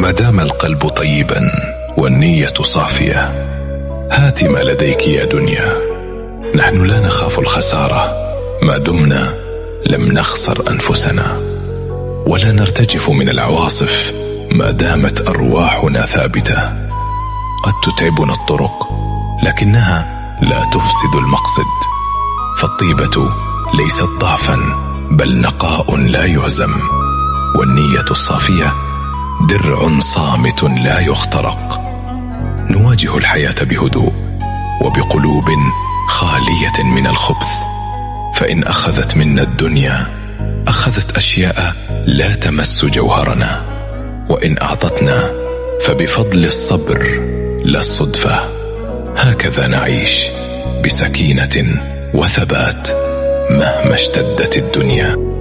ما دام القلب طيبا والنية صافية. هات ما لديك يا دنيا، نحن لا نخاف الخسارة ما دمنا لم نخسر أنفسنا، ولا نرتجف من العواصف ما دامت أرواحنا ثابتة. قد تتعبنا الطرق لكنها لا تفسد المقصد، فالطيبة ليست ضعفا بل نقاء لا يهزم، والنية الصافية درع صامت لا يخترق. نواجه الحياة بهدوء وبقلوب خالية من الخبث، فإن أخذت منا الدنيا أخذت أشياء لا تمس جوهرنا، وإن أعطتنا فبفضل الصبر لا الصدفة. هكذا نعيش بسكينة وثبات مهما اشتدت الدنيا.